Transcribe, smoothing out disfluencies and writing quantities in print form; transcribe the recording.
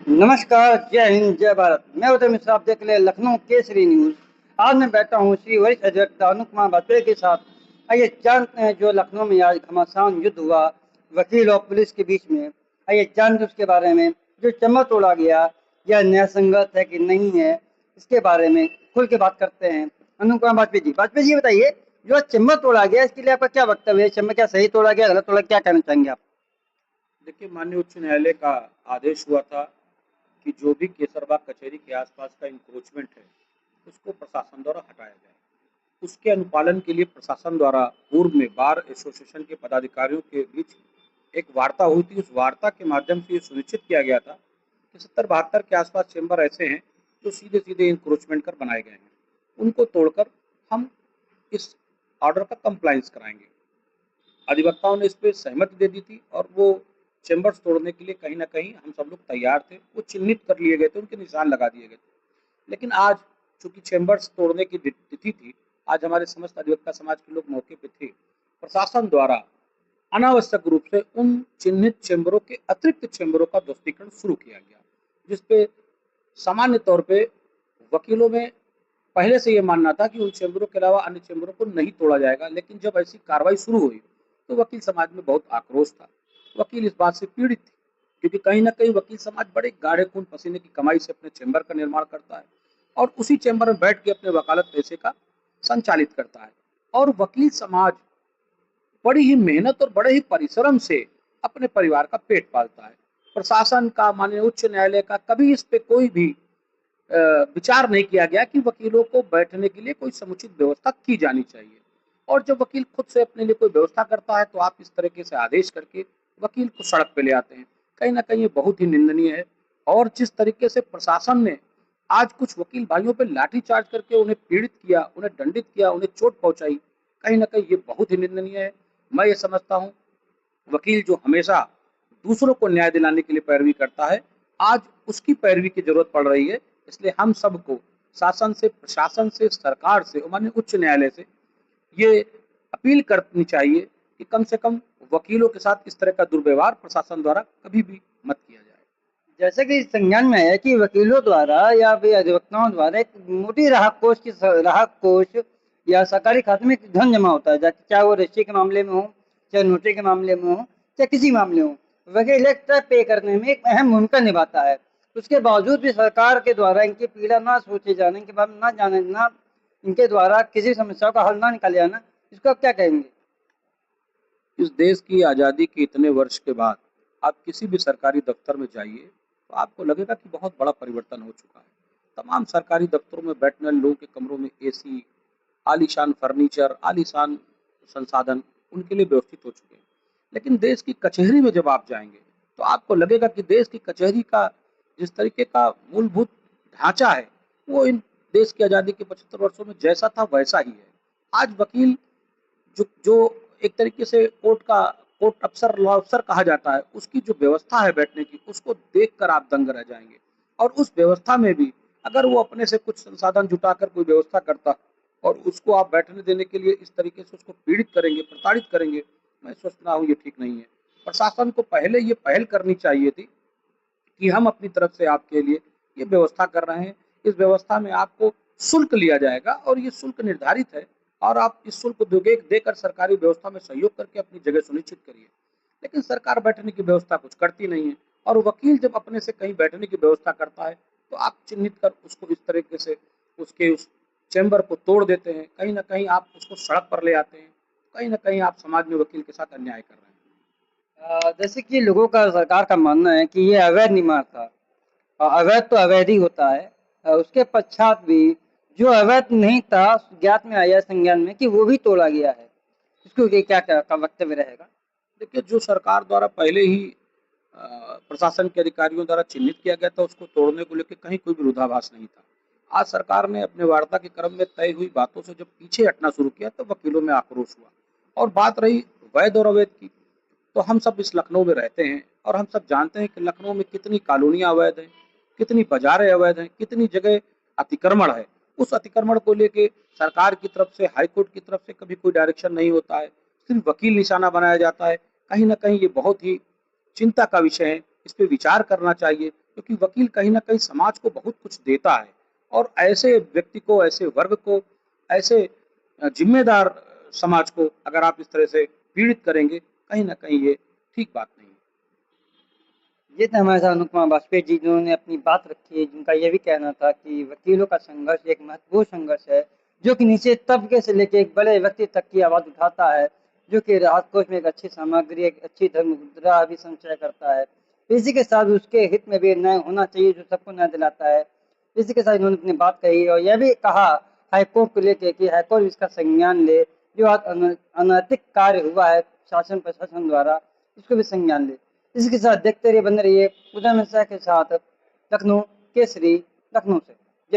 नमस्कार, जय हिंद, जय भारत। मैं उदय मिश्रा, आप देख रहे हैं लखनऊ केसरी न्यूज़। आज मैं बैठा हूँ श्री वरिष्ठ अधिवक्ता अनुप कुमार वाजपेयी के साथ। आइए जानते हैं जो लखनऊ में आज घमासान युद्ध हुआ वकील और पुलिस के बीच में। आइए जानते हैं उसके बारे में। जो चम्मच तोड़ा गया, यह न्यायसंगत है कि नहीं है, इसके बारे में खुल के बात करते हैं। अनुप कुमार वाजपेयी जी, वाजपेयी जी बताइए, जो चम्मच तोड़ा गया इसके लिए आपका क्या वक्तव्य है? चम्मच क्या सही तोड़ा गया, गलत तोड़ा, क्या कहना चाहेंगे आप? देखिए, माननीय उच्च न्यायालय का आदेश हुआ था कि जो भी केसरबाग कचहरी के आसपास का इंक्रोचमेंट है उसको प्रशासन द्वारा हटाया जाए। उसके अनुपालन के लिए प्रशासन द्वारा पूर्व में बार एसोसिएशन के पदाधिकारियों के बीच एक वार्ता हुई थी। उस वार्ता के माध्यम से ये सुनिश्चित किया गया था कि 70-72 के आसपास चेंबर ऐसे हैं जो सीधे सीधे इंक्रोचमेंट कर बनाए गए हैं। उनको तोड़कर हम इस ऑर्डर का कंप्लाइंस कराएंगे। अधिवक्ताओं ने इस पे सहमति दे दी थी और वो चेंबर्स तोड़ने के लिए कहीं ना कहीं हम सब लोग तैयार थे। वो चिन्हित कर लिए गए थे, उनके निशान लगा दिए गए थे। लेकिन आज चूंकि चेंबर्स तोड़ने की तिथि थी, आज हमारे समस्त अधिवक्ता समाज के लोग मौके पे थे। प्रशासन द्वारा अनावश्यक रूप से उन चिन्हित चेंबरों के अतिरिक्त चेंबरों का ध्वस्तीकरण शुरू किया गया, जिसपे सामान्य तौर पे वकीलों में पहले से ये मानना था कि उन चेंबरों के अलावा अन्य चेंबरों को नहीं तोड़ा जाएगा। लेकिन जब ऐसी कार्रवाई शुरू हुई तो वकील समाज में बहुत आक्रोश था। वकील इस बात से पीड़ित थे, क्योंकि कहीं ना कहीं वकील समाज बड़े गाढ़े खून पसीने की कमाई से अपने चेंबर का निर्माण करता है और उसी चेंबर में बैठ के अपने वकालत पैसे का संचालित करता है। और वकील समाज बड़ी ही मेहनत और बड़े ही परिश्रम से अपने परिवार का पेट पालता है। प्रशासन का, माननीय उच्च न्यायालय का कभी इस पे कोई भी विचार नहीं किया गया कि वकीलों को बैठने के लिए कोई समुचित व्यवस्था की जानी चाहिए। और जब वकील खुद से अपने लिए कोई व्यवस्था करता है तो आप इस तरीके से आदेश करके वकील को सड़क पे ले आते हैं। कहीं ना कहीं ये बहुत ही निंदनीय है। और जिस तरीके से प्रशासन ने आज कुछ वकील भाइयों पे लाठी चार्ज करके उन्हें पीड़ित किया, उन्हें दंडित किया, उन्हें चोट पहुंचाई, कहीं ना कहीं ये बहुत ही निंदनीय है। मैं ये समझता हूँ वकील जो हमेशा दूसरों को न्याय दिलाने के लिए पैरवी करता है, आज उसकी पैरवी की जरूरत पड़ रही है। इसलिए हम सबको शासन से, प्रशासन से, सरकार से और माननीय उच्च न्यायालय से ये अपील करनी चाहिए कि कम से कम वकीलों के साथ इस तरह का दुर्व्यवहार प्रशासन द्वारा कभी भी मत किया जाए। जैसे कि संज्ञान में है कि वकीलों द्वारा या फिर अधिवक्ताओं द्वारा एक मोटी राहत कोष या सरकारी खाते में धन जमा होता है, चाहे वो रजिस्ट्री के मामले में हो, चाहे नोटरी के मामले में हो, चाहे किसी मामले हो। वकील एक टैक्स पे करने में एक अहम भूमिका निभाता है। उसके बावजूद भी सरकार के द्वारा इनकी पीड़ा ना सोचे जाने के बाद ना जाने ना इनके द्वारा किसी समस्या का हल ना निकाले जाना, इसको आप क्या कहेंगे? इस देश की आज़ादी के इतने वर्ष के बाद आप किसी भी सरकारी दफ्तर में जाइए तो आपको लगेगा कि बहुत बड़ा परिवर्तन हो चुका है। तमाम सरकारी दफ्तरों में बैठने वाले लोगों के कमरों में एसी, आलीशान फर्नीचर, आलीशान संसाधन उनके लिए व्यवस्थित हो चुके हैं। लेकिन देश की कचहरी में जब आप जाएंगे तो आपको लगेगा कि देश की कचहरी का जिस तरीके का मूलभूत ढांचा है वो इन देश की आज़ादी के 75 वर्षों में जैसा था वैसा ही है। आज वकील जो जो एक तरीके से कोर्ट अफसर, लॉ अफसर कहा जाता है, उसकी जो व्यवस्था है बैठने की, उसको देखकर आप दंग रह जाएंगे। और उस व्यवस्था में भी अगर वो अपने से कुछ संसाधन जुटाकर कोई व्यवस्था करता और उसको आप बैठने देने के लिए इस तरीके से उसको पीड़ित करेंगे, प्रताड़ित करेंगे, मैं सोचता हूँ ये ठीक नहीं है। प्रशासन को पहले ये पहल करनी चाहिए थी कि हम अपनी तरफ से आपके लिए ये व्यवस्था कर रहे हैं। इस व्यवस्था में आपको शुल्क लिया जाएगा और ये शुल्क निर्धारित है और आप इस शुल्क देकर सरकारी व्यवस्था में सहयोग करके अपनी जगह सुनिश्चित करिए। लेकिन सरकार बैठने की व्यवस्था कुछ करती नहीं है। और वकील जब अपने से कहीं बैठने की व्यवस्था करता है तो आप चिन्हित कर उसको इस तरीके से उसके उस चैम्बर को तोड़ देते हैं। कहीं ना कहीं आप उसको सड़क पर ले आते हैं। कहीं ना कहीं आप समाज में वकील के साथ अन्याय कर रहे हैं। जैसे कि लोगों का, सरकार का मानना है कि ये अवैध निर्माण था। अवैध तो अवैध ही होता है। उसके पश्चात भी जो अवैध नहीं था, ज्ञात में आया संज्ञान में कि वो भी तोड़ा गया है। इसको ये क्या क्या का वक्तव्य रहेगा? देखिए, जो सरकार द्वारा पहले ही प्रशासन के अधिकारियों द्वारा चिन्हित किया गया था उसको तोड़ने को लेकर कहीं कोई विरोधाभास नहीं था। आज सरकार ने अपने वार्ता के क्रम में तय हुई बातों से जब पीछे हटना शुरू किया तो वकीलों में आक्रोश हुआ। और बात रही वैध और अवैध की, तो हम सब इस लखनऊ में रहते हैं और हम सब जानते हैं कि लखनऊ में कितनी कॉलोनियां अवैध हैं, कितनी बाजारें अवैध हैं, कितनी जगह अतिक्रमण है। उस अतिक्रमण को लेके सरकार की तरफ से, हाईकोर्ट की तरफ से कभी कोई डायरेक्शन नहीं होता है, सिर्फ वकील निशाना बनाया जाता है। कहीं ना कहीं ये बहुत ही चिंता का विषय है। इस पे विचार करना चाहिए। क्योंकि वकील कहीं ना कहीं समाज को बहुत कुछ देता है और ऐसे व्यक्ति को, ऐसे वर्ग को, ऐसे जिम्मेदार समाज को अगर आप इस तरह से पीड़ित करेंगे, कहीं ना कहीं ये ठीक बात नहीं है। ये थे हमारे साथ अनुप कुमार वाजपेयी जी, जिन्होंने अपनी बात रखी है, जिनका ये भी कहना था कि वकीलों का संघर्ष एक महत्वपूर्ण संघर्ष है, जो कि नीचे तबके से लेकर एक बड़े व्यक्ति तक की आवाज उठाता है, जो कि राहत कोष में एक अच्छी सामग्री, एक अच्छी धर्म मुद्रा भी संचय करता है। इसी के साथ उसके हित में भी न्याय होना चाहिए, जो सबको न्याय दिलाता है। इसी के साथ इन्होंने अपनी बात कही और यह भी कहा हाईकोर्ट को लेकर कि हाईकोर्ट इसका संज्ञान ले, जो आज अनैतिक कार्य हुआ है शासन प्रशासन द्वारा, इसको भी संज्ञान ले। इसी के साथ देखते रहिए, बने रहिए उदय मिश्रा के साथ लखनऊ केसरी, लखनऊ से।